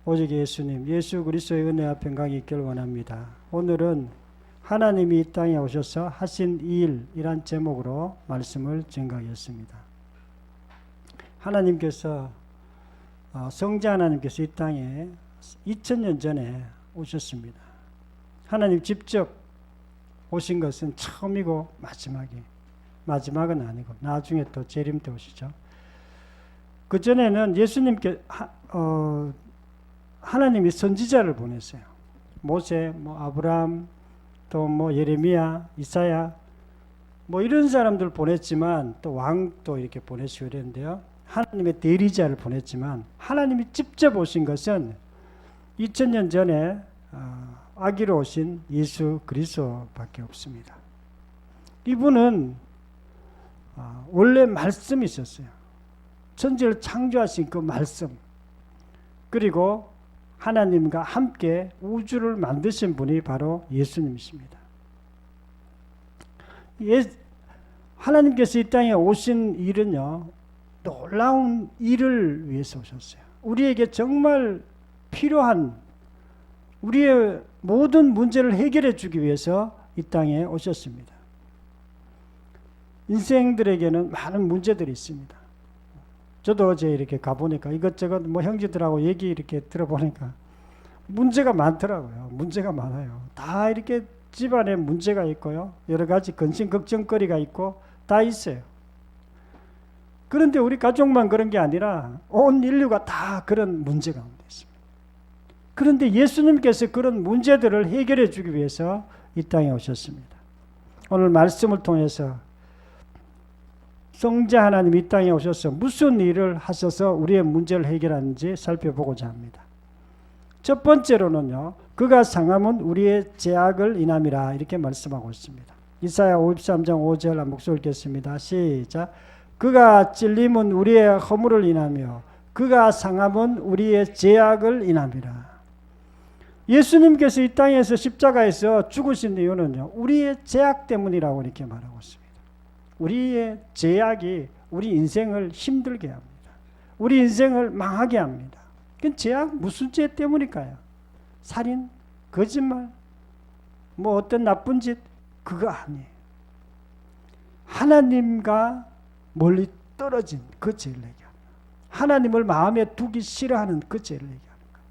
오직 예수님, 예수 그리스도의 은혜와 평강이 있길 원합니다. 오늘은 하나님이 이 땅에 오셔서 하신 일이란 제목으로 말씀을 증거하겠습니다. 하나님께서 성자 하나님께서 이 땅에 2000년 전에 오셨습니다. 하나님 직접 오신 것은 처음이고 마지막은 아니고 나중에 또 재림 때 오시죠. 그 전에는 예수님께 하나님이 선지자를 보냈어요. 모세, 아브라함, 또 예레미야, 이사야, 이런 사람들 보냈지만 또 왕도 이렇게 보내시고 이랬는데요. 하나님의 대리자를 보냈지만 하나님이 직접 오신 것은 2000년 전에 아기로 오신 예수 그리스도밖에 없습니다. 이분은 원래 말씀이 있었어요. 천지를 창조하신 그 말씀, 그리고 하나님과 함께 우주를 만드신 분이 바로 예수님이십니다. 하나님께서 이 땅에 오신 일은요, 놀라운 일을 위해서 오셨어요. 우리에게 정말 필요한 우리의 모든 문제를 해결해 주기 위해서 이 땅에 오셨습니다. 인생들에게는 많은 문제들이 있습니다. 저도 어제 이렇게 가보니까 이것저것 형제들하고 얘기 이렇게 들어보니까 문제가 많더라고요. 문제가 많아요. 다 이렇게 집안에 문제가 있고요. 여러 가지 근심 걱정거리가 있고 다 있어요. 그런데 우리 가족만 그런 게 아니라 온 인류가 다 그런 문제 가운데 있습니다. 그런데 예수님께서 그런 문제들을 해결해 주기 위해서 이 땅에 오셨습니다. 오늘 말씀을 통해서 성자 하나님 이 땅에 오셔서 무슨 일을 하셔서 우리의 문제를 해결하는지 살펴보고자 합니다. 첫 번째로는요, 그가 상함은 우리의 죄악을 인함이라 이렇게 말씀하고 있습니다. 이사야 53장 5절 한번 목소리 읽겠습니다. 시작. 그가 찔림은 우리의 허물을 인하며 그가 상함은 우리의 죄악을 인함이라. 예수님께서 이 땅에서 십자가에서 죽으신 이유는요, 우리의 죄악 때문이라고 이렇게 말하고 있습니다. 우리의 죄악이 우리 인생을 힘들게 합니다. 우리 인생을 망하게 합니다. 그 죄악 무슨 죄 때문일까요? 살인, 거짓말, 어떤 나쁜 짓, 그거 아니에요. 하나님과 멀리 떨어진 그 죄를 얘기합니다. 하나님을 마음에 두기 싫어하는 그 죄를 얘기하는 거예요.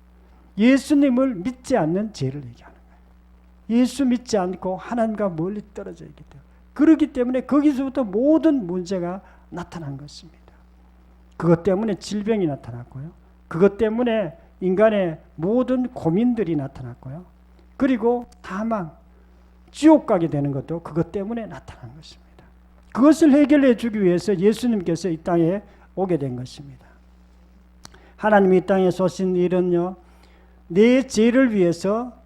예수님을 믿지 않는 죄를 얘기하는 거예요. 예수 믿지 않고 하나님과 멀리 떨어져 있기 때문에. 그렇기 때문에 거기서부터 모든 문제가 나타난 것입니다. 그것 때문에 질병이 나타났고요. 그것 때문에 인간의 모든 고민들이 나타났고요. 그리고 사망, 지옥 가게 되는 것도 그것 때문에 나타난 것입니다. 그것을 해결해 주기 위해서 예수님께서 이 땅에 오게 된 것입니다. 하나님이 이 땅에 오신 일은요, 내 죄를 위해서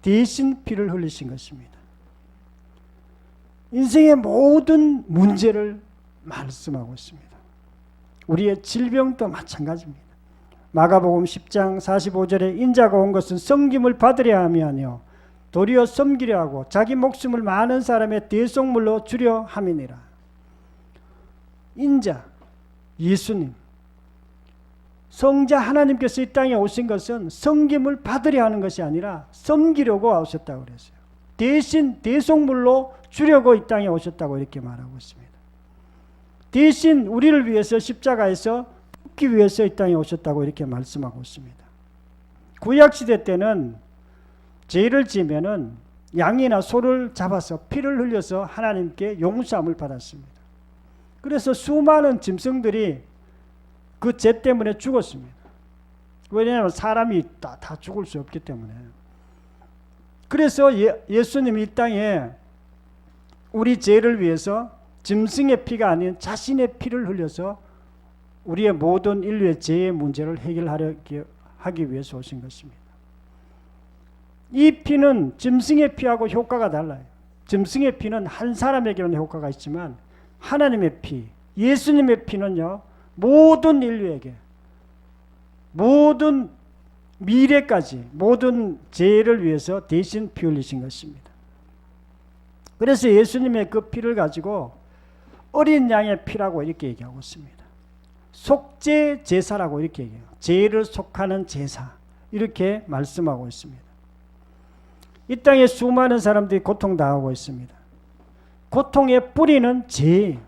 대신 피를 흘리신 것입니다. 인생의 모든 문제를 말씀하고 있습니다. 우리의 질병도 마찬가지입니다. 마가복음 10장 45절에 인자가 온 것은 섬김을 받으려 함이아니요 도리어 섬기려 하고 자기 목숨을 많은 사람의 대속물로 주려 함이니라. 인자, 예수님, 성자 하나님께서 이 땅에 오신 것은 섬김을 받으려 하는 것이 아니라 섬기려고 오셨다고 그랬어요. 대신 대속물로 주려고 이 땅에 오셨다고 이렇게 말하고 있습니다. 대신 우리를 위해서 십자가에서 죽기 위해서 이 땅에 오셨다고 이렇게 말씀하고 있습니다. 구약시대 때는 죄를 지면은 양이나 소를 잡아서 피를 흘려서 하나님께 용서함을 받았습니다. 그래서 수많은 짐승들이 그 죄 때문에 죽었습니다. 왜냐하면 사람이 다 죽을 수 없기 때문에. 그래서 예수님이 이 땅에 우리 죄를 위해서 짐승의 피가 아닌 자신의 피를 흘려서 우리의 모든 인류의 죄의 문제를 해결하기 위해서 오신 것입니다. 이 피는 짐승의 피하고 효과가 달라요. 짐승의 피는 한 사람에게는 효과가 있지만 하나님의 피, 예수님의 피는요, 모든 인류에게, 모든 미래까지 모든 죄를 위해서 대신 피 흘리신 것입니다. 그래서 예수님의 그 피를 가지고 어린 양의 피라고 이렇게 얘기하고 있습니다. 속죄 제사라고 이렇게 얘기해요. 죄를 속하는 제사. 이렇게 말씀하고 있습니다. 이 땅에 수많은 사람들이 고통당하고 있습니다. 고통의 뿌리는 죄,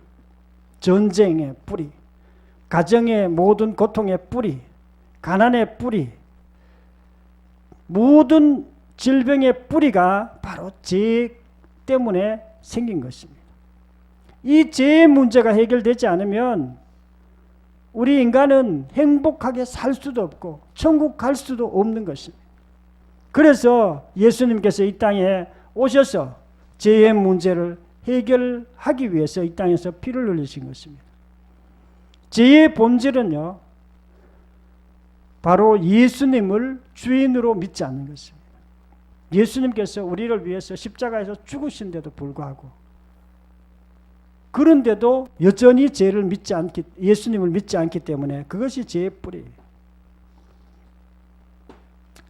전쟁의 뿌리, 가정의 모든 고통의 뿌리, 가난의 뿌리, 모든 질병의 뿌리가 바로 죄 때문에 생긴 것입니다. 이 죄의 문제가 해결되지 않으면 우리 인간은 행복하게 살 수도 없고 천국 갈 수도 없는 것입니다. 그래서 예수님께서 이 땅에 오셔서 죄의 문제를 해결하기 위해서 이 땅에서 피를 흘리신 것입니다. 죄의 본질은요, 바로 예수님을 주인으로 믿지 않는 것입니다. 예수님께서 우리를 위해서 십자가에서 죽으신데도 불구하고, 그런데도 여전히 예수님을 믿지 않기 때문에 그것이 죄의 뿌리예요.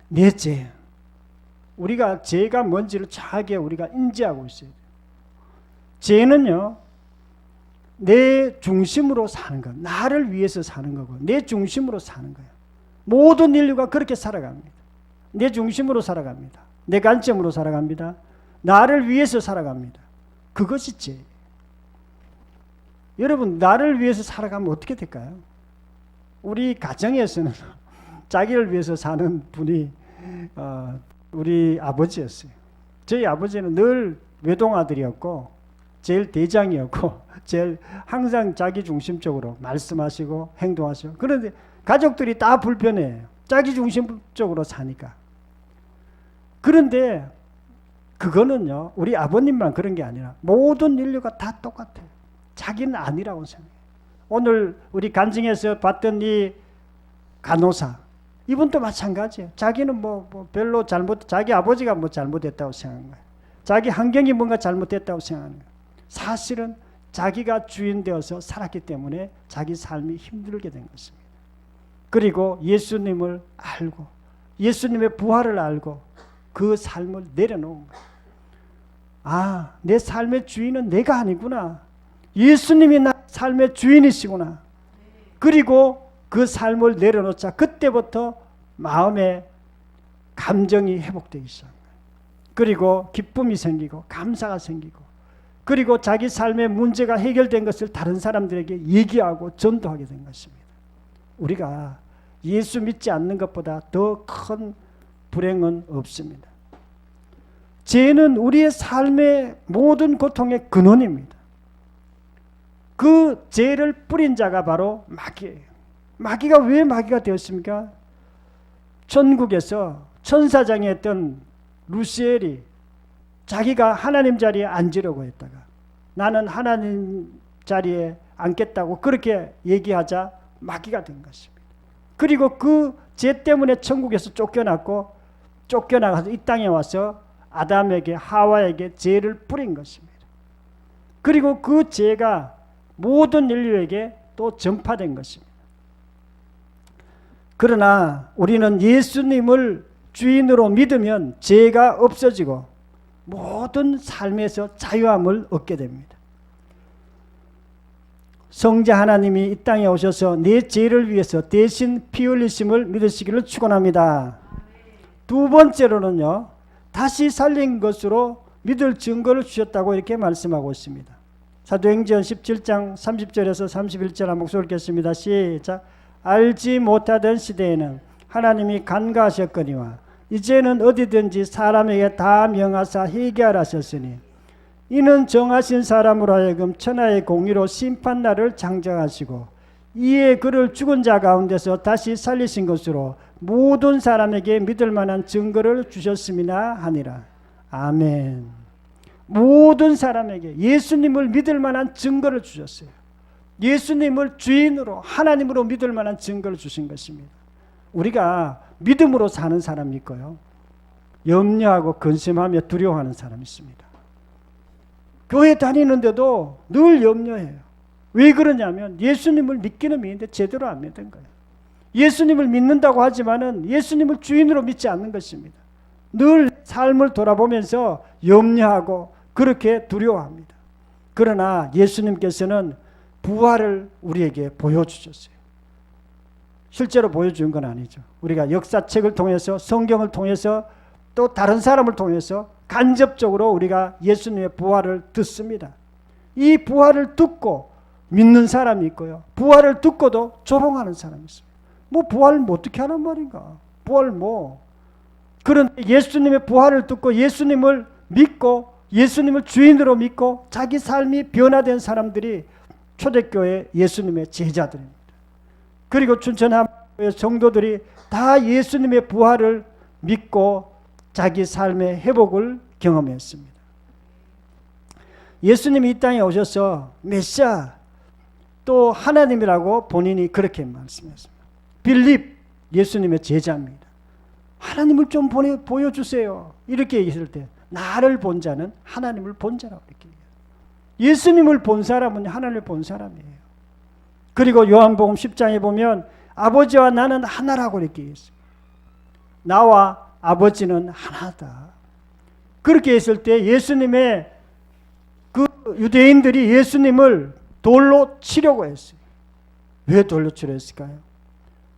내 죄. 우리가 죄가 뭔지를 정확하게 우리가 인지하고 있어야 돼요. 죄는요, 내 중심으로 사는 것, 나를 위해서 사는 거고, 내 중심으로 사는 거예요. 모든 인류가 그렇게 살아갑니다. 내 중심으로 살아갑니다. 내 관점으로 살아갑니다. 나를 위해서 살아갑니다. 그것이 죄예요. 여러분, 나를 위해서 살아가면 어떻게 될까요? 우리 가정에서는 자기를 위해서 사는 분이 우리 아버지였어요. 저희 아버지는 늘 외동아들이었고 제일 대장이었고 제일 항상 자기 중심적으로 말씀하시고 행동하시고, 그런데 가족들이 다 불편해요. 자기 중심적으로 사니까. 그런데 그거는요, 우리 아버님만 그런 게 아니라 모든 인류가 다 똑같아요. 자기는 아니라고 생각해요. 오늘 우리 간증에서 봤던 이 간호사, 이분도 마찬가지예요. 자기는 별로 자기 아버지가 잘못했다고 생각하는 거예요. 자기 환경이 뭔가 잘못됐다고 생각하는 거예요. 사실은 자기가 주인 되어서 살았기 때문에 자기 삶이 힘들게 된 것입니다. 그리고 예수님을 알고 예수님의 부활을 알고 그 삶을 내려놓은 거예요. 아, 내 삶의 주인은 내가 아니구나. 예수님이 나 삶의 주인이시구나. 그리고 그 삶을 내려놓자 그때부터 마음의 감정이 회복되기 시작합니다. 그리고 기쁨이 생기고 감사가 생기고, 그리고 자기 삶의 문제가 해결된 것을 다른 사람들에게 얘기하고 전도하게 된 것입니다. 우리가 예수 믿지 않는 것보다 더 큰 불행은 없습니다. 죄는 우리의 삶의 모든 고통의 근원입니다. 그 죄를 뿌린 자가 바로 마귀예요. 마귀가 왜 마귀가 되었습니까? 천국에서 천사장이었던 루시엘이 자기가 하나님 자리에 앉으려고 했다가 나는 하나님 자리에 앉겠다고 그렇게 얘기하자 마귀가 된 것입니다. 그리고 그 죄 때문에 천국에서 쫓겨나가서 이 땅에 와서 아담에게 하와에게 죄를 뿌린 것입니다. 그리고 그 죄가 모든 인류에게 또 전파된 것입니다. 그러나 우리는 예수님을 주인으로 믿으면 죄가 없어지고 모든 삶에서 자유함을 얻게 됩니다. 성자 하나님이 이 땅에 오셔서 내 죄를 위해서 대신 피 흘리심을 믿으시기를 축원합니다. 두 번째로는요, 다시 살린 것으로 믿을 증거를 주셨다고 이렇게 말씀하고 있습니다. 사도행전 17장 30절에서 31절 한 목소리 읽겠습니다. 시작. 알지 못하던 시대에는 하나님이 간과하셨거니와 이제는 어디든지 사람에게 다 명하사 회개하라 하셨으니 이는 정하신 사람으로 하여금 천하의 공의로 심판날을 장정하시고 이에 그를 죽은 자 가운데서 다시 살리신 것으로 모든 사람에게 믿을 만한 증거를 주셨음이나 하니라. 아멘. 모든 사람에게 예수님을 믿을 만한 증거를 주셨어요. 예수님을 주인으로 하나님으로 믿을 만한 증거를 주신 것입니다. 우리가 믿음으로 사는 사람이 있고요, 염려하고 근심하며 두려워하는 사람이 있습니다. 교회 다니는데도 늘 염려해요. 왜 그러냐면 예수님을 믿기는 믿는데 제대로 안 믿는 거예요. 예수님을 믿는다고 하지만은 예수님을 주인으로 믿지 않는 것입니다. 늘 삶을 돌아보면서 염려하고 그렇게 두려워합니다. 그러나 예수님께서는 부활을 우리에게 보여주셨어요. 실제로 보여준 건 아니죠. 우리가 역사책을 통해서 성경을 통해서 또 다른 사람을 통해서 간접적으로 우리가 예수님의 부활을 듣습니다. 이 부활을 듣고 믿는 사람이 있고요. 부활을 듣고도 조롱하는 사람이 있습니다. 뭐 부활을 뭐 어떻게 하란 말인가? 부활 뭐. 그런데 예수님의 부활을 듣고 예수님을 믿고 예수님을 주인으로 믿고 자기 삶이 변화된 사람들이 초대교회 예수님의 제자들입니다. 그리고 춘천함교회 성도들이 다 예수님의 부활을 믿고 자기 삶의 회복을 경험했습니다. 예수님이 이 땅에 오셔서 메시아 또 하나님이라고 본인이 그렇게 말씀했습니다. 빌립 예수님의 제자입니다. 하나님을 좀 보여주세요. 이렇게 얘기했을 때 나를 본 자는 하나님을 본 자라고 이렇게 얘기해요. 예수님을 본 사람은 하나님을 본 사람이에요. 그리고 요한복음 10장에 보면 아버지와 나는 하나라고 이렇게 얘기했어요. 나와 아버지는 하나다. 그렇게 했을 때 예수님의 그 유대인들이 예수님을 돌로 치려고 했어요. 왜 돌로 치려 했을까요?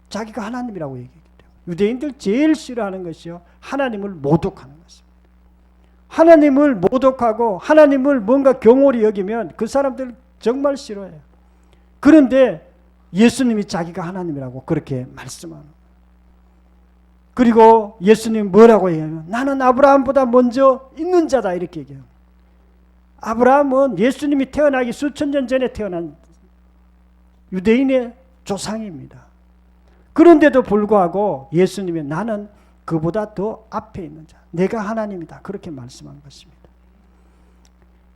자기가 하나님이라고 얘기했기 때문에. 유대인들 제일 싫어하는 것이요, 하나님을 모독하는 것입니다. 하나님을 모독하고 하나님을 뭔가 경홀히 여기면 그 사람들 정말 싫어해요. 그런데 예수님이 자기가 하나님이라고 그렇게 말씀하는 거예요. 그리고 예수님 뭐라고 얘기하면 나는 아브라함보다 먼저 있는 자다 이렇게 얘기해요. 아브라함은 예수님이 태어나기 수천 년 전에 태어난 유대인의 조상입니다. 그런데도 불구하고 예수님이 나는 그보다 더 앞에 있는 자, 내가 하나님이다 그렇게 말씀한 것입니다.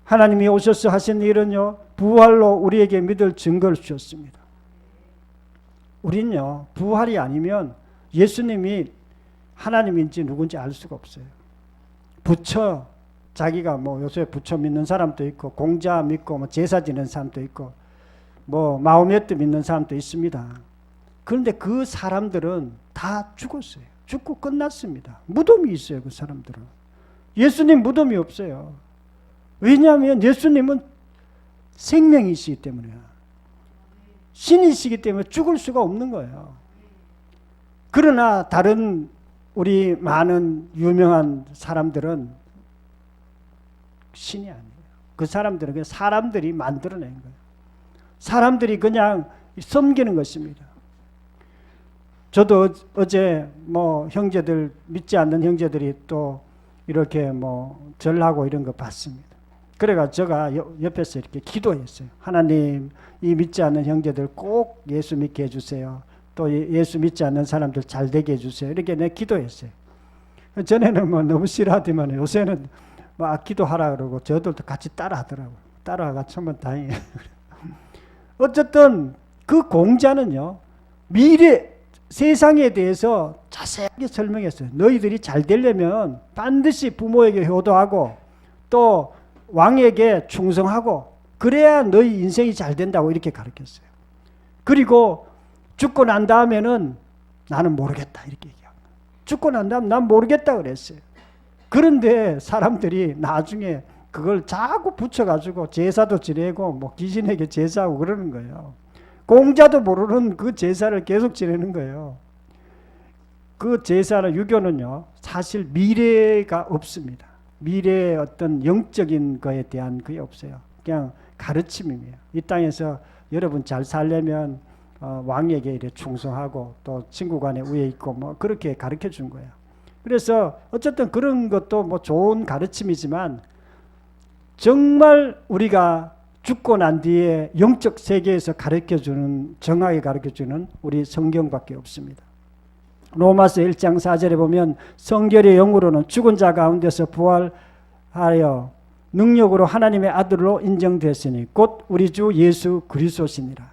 하나님이 오셔서 하신 일은요, 부활로 우리에게 믿을 증거를 주셨습니다. 우린요, 부활이 아니면 예수님이 하나님인지 누군지 알 수가 없어요. 부처, 자기가 뭐 요새 부처 믿는 사람도 있고 공자 믿고 뭐 제사 지는 사람도 있고 뭐 마호메트 믿는 사람도 있습니다. 그런데 그 사람들은 다 죽었어요. 죽고 끝났습니다. 무덤이 있어요. 그 사람들은. 예수님 무덤이 없어요. 왜냐하면 예수님은 생명이시기 때문에, 신이시기 때문에 죽을 수가 없는 거예요. 그러나 다른 우리 많은 유명한 사람들은 신이 아니에요. 그 사람들은 그냥 사람들이 만들어낸 거예요. 사람들이 그냥 섬기는 것입니다. 저도 어제 뭐 형제들, 믿지 않는 형제들이 또 이렇게 뭐 절하고 이런 거 봤습니다. 그래가 제가 옆에서 이렇게 기도했어요. 하나님, 이 믿지 않는 형제들 꼭 예수 믿게 해주세요. 또 예수 믿지 않는 사람들 잘 되게 해주세요. 이렇게 내가 기도했어요. 전에는 뭐 너무 싫어하더만 요새는 막 기도하라 그러고 저들도 같이 따라 하더라고요. 따라가 정말 다행이에요. 어쨌든 그 공자는요, 미래 세상에 대해서 자세하게 설명했어요. 너희들이 잘 되려면 반드시 부모에게 효도하고 또 왕에게 충성하고 그래야 너희 인생이 잘 된다고 이렇게 가르쳤어요. 그리고 죽고 난 다음에는 나는 모르겠다 이렇게 얘기하고, 죽고 난 다음 난 모르겠다 그랬어요. 그런데 사람들이 나중에 그걸 자꾸 붙여가지고 제사도 지내고 뭐 귀신에게 제사하고 그러는 거예요. 공자도 모르는 그 제사를 계속 지내는 거예요. 그 제사는, 유교는요, 사실 미래가 없습니다. 미래의 어떤 영적인 거에 대한 그게 없어요. 그냥 가르침이에요. 이 땅에서 여러분 잘 살려면 왕에게 이렇게 충성하고 또 친구 간에 우애 있고 뭐 그렇게 가르쳐 준 거예요. 그래서 어쨌든 그런 것도 뭐 좋은 가르침이지만 정말 우리가 죽고 난 뒤에 영적 세계에서 가르쳐주는, 정확하게 가르쳐주는 우리 성경밖에 없습니다. 로마서 1장 4절에 보면 성결의 영으로는 죽은 자 가운데서 부활하여 능력으로 하나님의 아들로 인정됐으니 곧 우리 주 예수 그리스도시니라.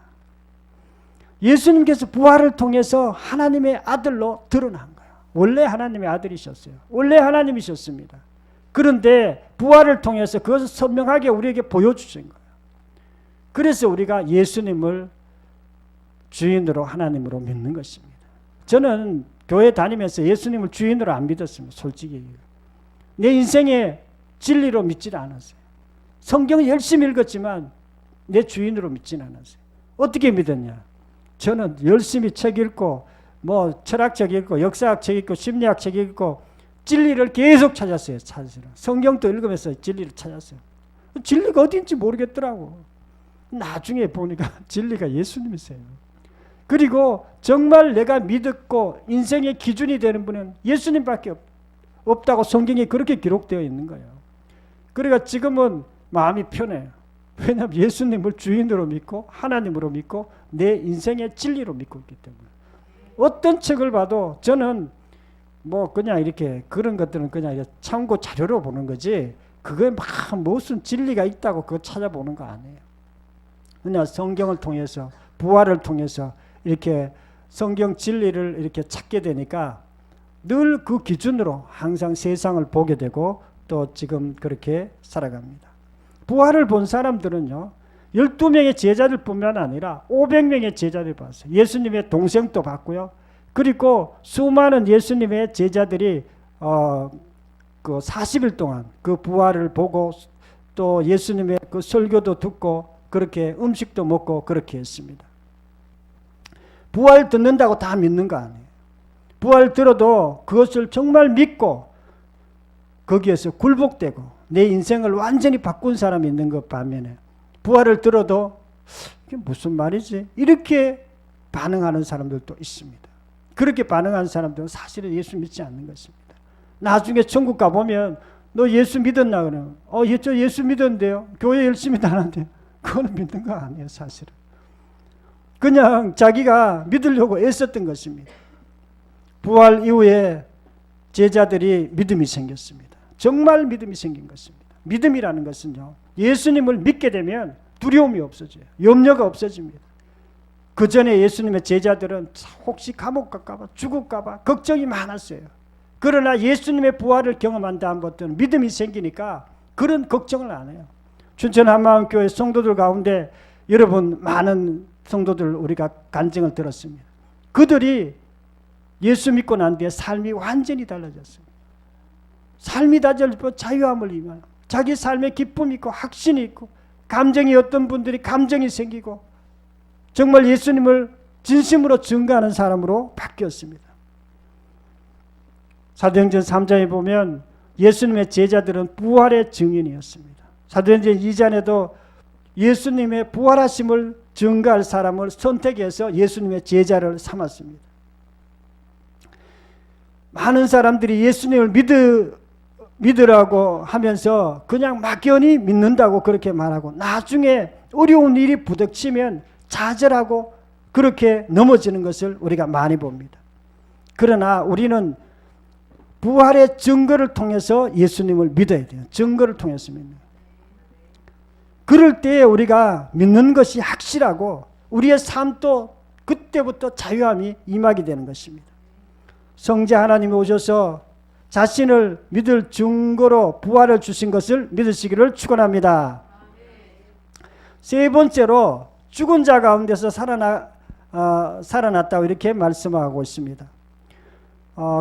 예수님께서 부활을 통해서 하나님의 아들로 드러난 거예요. 원래 하나님의 아들이셨어요. 원래 하나님이셨습니다. 그런데 부활을 통해서 그것을 선명하게 우리에게 보여주신 거예요. 그래서 우리가 예수님을 주인으로 하나님으로 믿는 것입니다. 저는 교회 다니면서 예수님을 주인으로 안 믿었습니다. 솔직히. 내 인생의 진리로 믿지는 않았어요. 성경을 열심히 읽었지만 내 주인으로 믿지는 않았어요. 어떻게 믿었냐? 저는 열심히 책 읽고 뭐 철학책 읽고 역사학 책 읽고 심리학 책 읽고 진리를 계속 찾았어요. 사실은 성경도 읽으면서 진리를 찾았어요. 진리가 어딘지 모르겠더라고. 나중에 보니까 진리가 예수님이세요. 그리고 정말 내가 믿었고 인생의 기준이 되는 분은 예수님밖에 없다고 성경에 그렇게 기록되어 있는 거예요. 그러니까 지금은 마음이 편해요. 왜냐하면 예수님을 주인으로 믿고 하나님으로 믿고 내 인생의 진리로 믿고 있기 때문에. 어떤 책을 봐도 저는 뭐 그냥 이렇게 그런 것들은 그냥 이렇게 참고 자료로 보는 거지 그거에 막 무슨 진리가 있다고 그거 찾아보는 거 아니에요. 그냥 성경을 통해서 부활을 통해서 이렇게 성경 진리를 이렇게 찾게 되니까 늘 그 기준으로 항상 세상을 보게 되고 또 지금 그렇게 살아갑니다. 부활을 본 사람들은요 12명의 제자들 뿐만 아니라 500명의 제자들 봤어요. 예수님의 동생도 봤고요. 그리고 수많은 예수님의 제자들이 그 40일 동안 그 부활을 보고 또 예수님의 그 설교도 듣고 그렇게 음식도 먹고 그렇게 했습니다. 부활 듣는다고 다 믿는 거 아니에요. 부활 들어도 그것을 정말 믿고 거기에서 굴복되고 내 인생을 완전히 바꾼 사람이 있는 것 반면에 부활을 들어도 이게 무슨 말이지? 이렇게 반응하는 사람들도 있습니다. 그렇게 반응하는 사람들은 사실은 예수 믿지 않는 것입니다. 나중에 천국 가보면 너 예수 믿었나 그러면 저 예수 믿었는데요. 교회 열심히 다녔는데요. 그거는 믿는 거 아니에요. 사실은. 그냥 자기가 믿으려고 애썼던 것입니다. 부활 이후에 제자들이 믿음이 생겼습니다. 정말 믿음이 생긴 것입니다. 믿음이라는 것은요. 예수님을 믿게 되면 두려움이 없어져요. 염려가 없어집니다. 그 전에 예수님의 제자들은 혹시 감옥 갈까봐 죽을까봐 걱정이 많았어요. 그러나 예수님의 부활을 경험한 다음부터는 믿음이 생기니까 그런 걱정을 안 해요. 춘천 한마음교회 성도들 가운데 여러분 많은 성도들 우리가 간증을 들었습니다. 그들이 예수 믿고 난 뒤에 삶이 완전히 달라졌어요. 삶이 달라지고 자유함을 임하여 자기 삶에 기쁨이 있고 확신이 있고 감정이 어떤 분들이 감정이 생기고 정말 예수님을 진심으로 증거하는 사람으로 바뀌었습니다. 사도행전 3장에 보면 예수님의 제자들은 부활의 증인이었습니다. 사도행전 2장에도 예수님의 부활하심을 증거할 사람을 선택해서 예수님의 제자를 삼았습니다. 많은 사람들이 예수님을 믿으라고 하면서 그냥 막연히 믿는다고 그렇게 말하고 나중에 어려운 일이 부닥치면 좌절하고 그렇게 넘어지는 것을 우리가 많이 봅니다. 그러나 우리는 부활의 증거를 통해서 예수님을 믿어야 돼요. 증거를 통해서 믿는. 그럴 때 우리가 믿는 것이 확실하고 우리의 삶도 그때부터 자유함이 임하게 되는 것입니다. 성자 하나님이 오셔서 자신을 믿을 증거로 부활을 주신 것을 믿으시기를 축원합니다. 세 번째로 죽은 자 가운데서 살아났다고 이렇게 말씀하고 있습니다.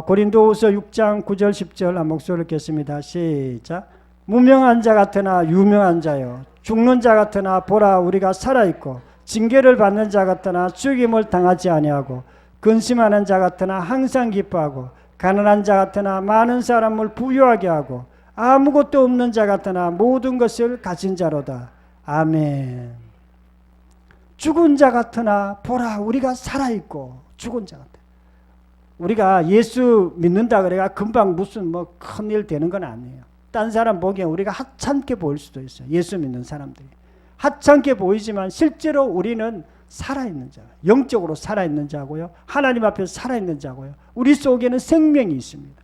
고린도후서 6장 9절 10절 한 목소리를 듣겠습니다. 시작. 무명한 자 같으나 유명한 자요 죽는 자 같으나 보라 우리가 살아있고 징계를 받는 자 같으나 죽임을 당하지 아니하고 근심하는 자 같으나 항상 기뻐하고 가난한 자 같으나 많은 사람을 부유하게 하고 아무것도 없는 자 같으나 모든 것을 가진 자로다. 아멘. 죽은 자 같으나 보라 우리가 살아있고 죽은 자 같아. 우리가 예수 믿는다 그래가 금방 무슨 뭐 큰일 되는 건 아니에요. 딴 사람 보기엔 우리가 하찮게 보일 수도 있어요. 예수 믿는 사람들이. 하찮게 보이지만 실제로 우리는 살아있는 자, 영적으로 살아있는 자고요. 하나님 앞에서 살아있는 자고요. 우리 속에는 생명이 있습니다.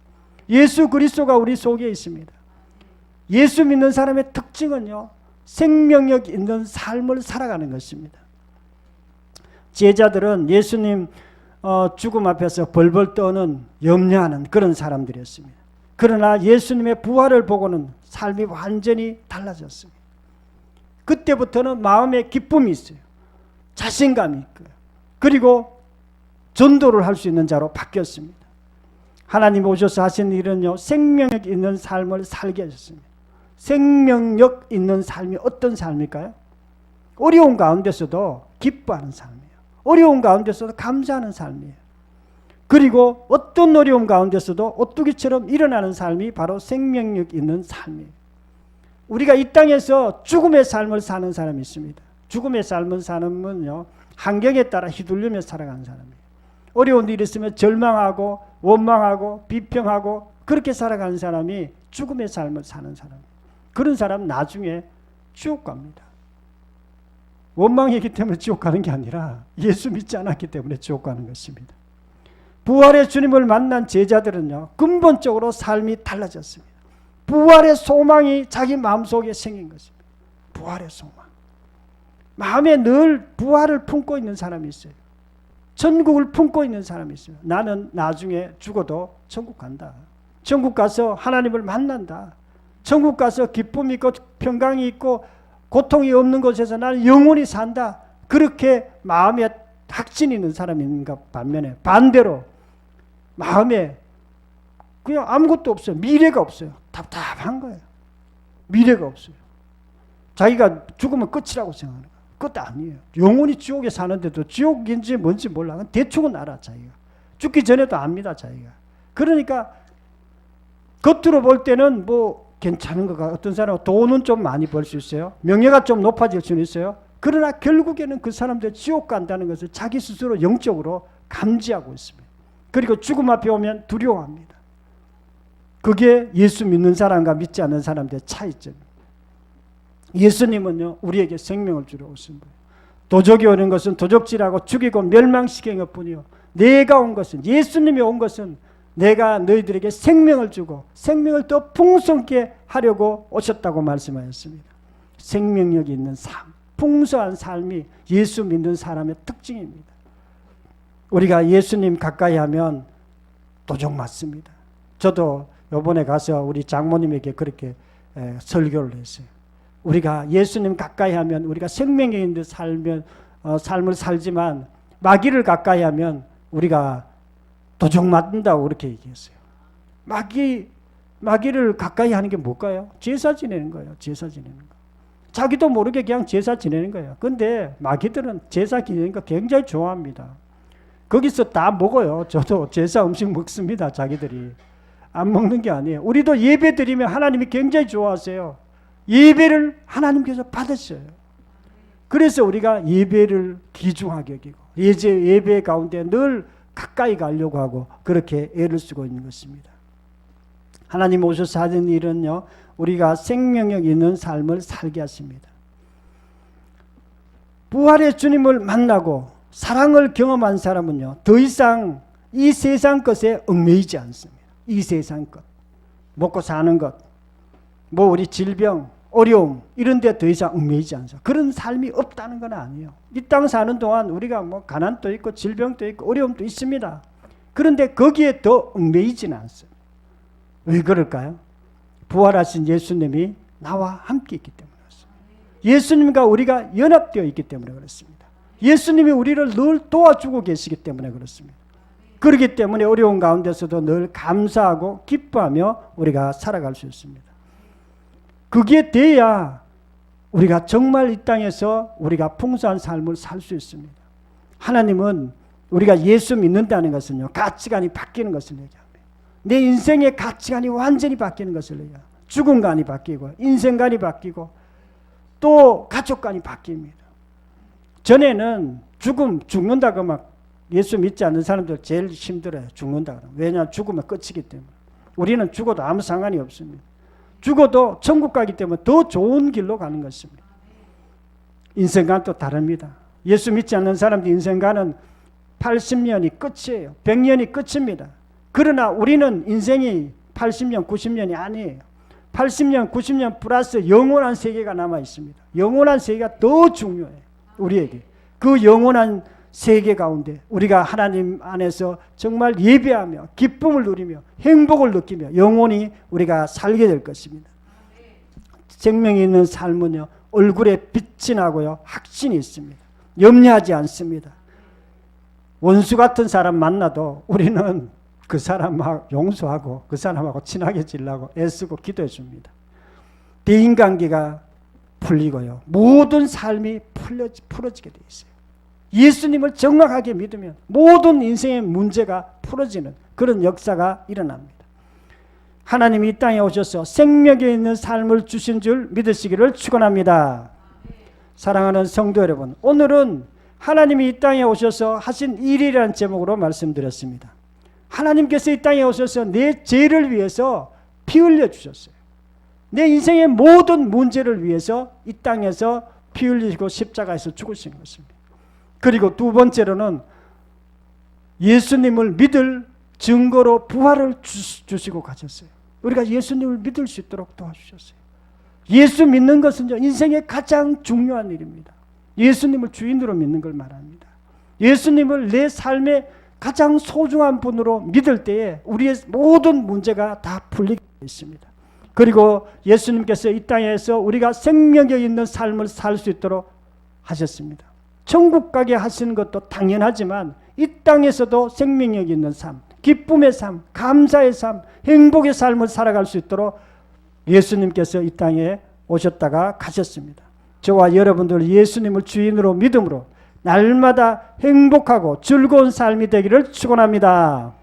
예수 그리스도가 우리 속에 있습니다. 예수 믿는 사람의 특징은요. 생명력 있는 삶을 살아가는 것입니다. 제자들은 예수님 죽음 앞에서 벌벌 떠는 염려하는 그런 사람들이었습니다. 그러나 예수님의 부활을 보고는 삶이 완전히 달라졌습니다. 그때부터는 마음에 기쁨이 있어요. 자신감이 있고요. 그리고 전도를 할 수 있는 자로 바뀌었습니다. 하나님 오셔서 하신 일은요. 생명력 있는 삶을 살게 하셨습니다. 생명력 있는 삶이 어떤 삶일까요? 어려운 가운데서도 기뻐하는 삶이에요. 어려운 가운데서도 감사하는 삶이에요. 그리고 어떤 어려움 가운데서도 오뚜기처럼 일어나는 삶이 바로 생명력 있는 삶이에요. 우리가 이 땅에서 죽음의 삶을 사는 사람이 있습니다. 죽음의 삶을 사는 분은요, 환경에 따라 휘둘리며 살아가는 사람이에요. 어려운 일이 있으면 절망하고 원망하고 비평하고 그렇게 살아가는 사람이 죽음의 삶을 사는 사람이에요. 그런 사람 나중에 지옥 갑니다. 원망했기 때문에 지옥 가는 게 아니라 예수 믿지 않았기 때문에 지옥 가는 것입니다. 부활의 주님을 만난 제자들은요, 근본적으로 삶이 달라졌습니다. 부활의 소망이 자기 마음속에 생긴 것입니다. 부활의 소망. 마음에 늘 부활을 품고 있는 사람이 있어요. 천국을 품고 있는 사람이 있어요. 나는 나중에 죽어도 천국 간다. 천국 가서 하나님을 만난다. 천국 가서 기쁨이 있고 평강이 있고 고통이 없는 곳에서 나는 영원히 산다. 그렇게 마음에 확신이 있는 사람이 있는가 반면에 반대로 마음에 그냥 아무것도 없어요. 미래가 없어요. 답답한 거예요. 미래가 없어요. 자기가 죽으면 끝이라고 생각하는 거예요. 끝 아니에요. 영원히 지옥에 사는데도 지옥인지 뭔지 몰라. 대충은 알아 자기가. 죽기 전에도 압니다 자기가. 그러니까 겉으로 볼 때는 뭐 괜찮은 것 같아요. 어떤 사람은 돈은 좀 많이 벌 수 있어요. 명예가 좀 높아질 수는 있어요. 그러나 결국에는 그 사람들 지옥 간다는 것을 자기 스스로 영적으로 감지하고 있습니다. 그리고 죽음 앞에 오면 두려워합니다. 그게 예수 믿는 사람과 믿지 않는 사람들의 차이점입니다. 예수님은요, 우리에게 생명을 주러 오신 분이에요. 도적이 오는 것은 도적질하고 죽이고 멸망시키는 것뿐이요, 내가 온 것은, 예수님이 온 것은 내가 너희들에게 생명을 주고 생명을 더 풍성케 하려고 오셨다고 말씀하셨습니다. 생명력이 있는 삶, 풍성한 삶이 예수 믿는 사람의 특징입니다. 우리가 예수님 가까이 하면 도적 맞습니다. 저도 이번에 가서 우리 장모님에게 그렇게 설교를 했어요. 우리가 예수님 가까이 하면 우리가 생명력 있는 삶을 살지만 마귀를 가까이 하면 우리가 도적 맞는다고 그렇게 얘기했어요. 마귀를 가까이 하는 게 뭘까요? 제사 지내는 거예요. 제사 지내는 거. 자기도 모르게 그냥 제사 지내는 거예요. 근데 마귀들은 제사 지내는 거 굉장히 좋아합니다. 거기서 다 먹어요. 저도 제사 음식 먹습니다. 자기들이. 안 먹는 게 아니에요. 우리도 예배 드리면 하나님이 굉장히 좋아하세요. 예배를 하나님께서 받으셔요. 그래서 우리가 예배를 귀중하게 여기고 예배 가운데 늘 가까이 가려고 하고 그렇게 애를 쓰고 있는 것입니다. 하나님 오셔서 하는 일은요, 우리가 생명력 있는 삶을 살게 하십니다. 부활의 주님을 만나고 사랑을 경험한 사람은요, 더 이상 이 세상 것에 얽매이지 않습니다. 이 세상 것, 먹고 사는 것, 뭐 우리 질병, 어려움 이런 데 더 이상 얽매이지 않죠. 그런 삶이 없다는 건 아니에요. 이 땅 사는 동안 우리가 뭐 가난도 있고 질병도 있고 어려움도 있습니다. 그런데 거기에 더 얽매이지는 않습니다. 왜 그럴까요? 부활하신 예수님이 나와 함께 있기 때문에 그렇습니다. 예수님과 우리가 연합되어 있기 때문에 그렇습니다. 예수님이 우리를 늘 도와주고 계시기 때문에 그렇습니다. 그렇기 때문에 어려운 가운데서도 늘 감사하고 기뻐하며 우리가 살아갈 수 있습니다. 그게 돼야 우리가 정말 이 땅에서 우리가 풍성한 삶을 살 수 있습니다. 하나님은 우리가 예수 믿는다는 것은요, 가치관이 바뀌는 것을 얘기합니다. 내 인생의 가치관이 완전히 바뀌는 것을 얘기합니다. 죽음관이 바뀌고 인생관이 바뀌고 또 가족관이 바뀝니다. 전에는 죽는다고 막 예수 믿지 않는 사람들 제일 힘들어요. 죽는다. 왜냐하면 죽으면 끝이기 때문에. 우리는 죽어도 아무 상관이 없습니다. 죽어도 천국 가기 때문에 더 좋은 길로 가는 것입니다. 인생관 또 다릅니다. 예수 믿지 않는 사람들 인생관은 80년이 끝이에요. 100년이 끝입니다. 그러나 우리는 인생이 80년, 90년이 아니에요. 80년, 90년 플러스 영원한 세계가 남아 있습니다. 영원한 세계가 더 중요해요. 우리에게. 그 영원한 세계 가운데 우리가 하나님 안에서 정말 예배하며 기쁨을 누리며 행복을 느끼며 영원히 우리가 살게 될 것입니다. 생명이 있는 삶은요, 얼굴에 빛이 나고요, 확신이 있습니다. 염려하지 않습니다. 원수 같은 사람 만나도 우리는 그 사람하고 용서하고 그 사람하고 친하게 지려고 애쓰고 기도해 줍니다. 대인관계가 풀리고요, 모든 삶이 풀어지게 돼 있어요. 예수님을 정확하게 믿으면 모든 인생의 문제가 풀어지는 그런 역사가 일어납니다. 하나님이 이 땅에 오셔서 생명에 있는 삶을 주신 줄 믿으시기를 축원합니다. 사랑하는 성도 여러분, 오늘은 하나님이 이 땅에 오셔서 하신 일이라는 제목으로 말씀드렸습니다. 하나님께서 이 땅에 오셔서 내 죄를 위해서 피 흘려 주셨어요. 내 인생의 모든 문제를 위해서 이 땅에서 피 흘리시고 십자가에서 죽으신 것입니다. 그리고 두 번째로는 예수님을 믿을 증거로 부활을 주시고 가셨어요. 우리가 예수님을 믿을 수 있도록 도와주셨어요. 예수 믿는 것은 인생의 가장 중요한 일입니다. 예수님을 주인으로 믿는 걸 말합니다. 예수님을 내 삶의 가장 소중한 분으로 믿을 때에 우리의 모든 문제가 다 풀리게 있습니다. 그리고 예수님께서 이 땅에서 우리가 생명력 있는 삶을 살 수 있도록 하셨습니다. 천국 가게 하시는 것도 당연하지만 이 땅에서도 생명력 있는 삶, 기쁨의 삶, 감사의 삶, 행복의 삶을 살아갈 수 있도록 예수님께서 이 땅에 오셨다가 가셨습니다. 저와 여러분들 예수님을 주인으로 믿음으로 날마다 행복하고 즐거운 삶이 되기를 축원합니다.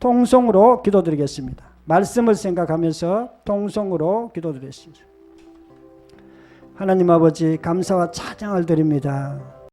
통성으로 기도드리겠습니다. 말씀을 생각하면서 통성으로 기도드리겠습니다. 하나님 아버지, 감사와 찬양을 드립니다.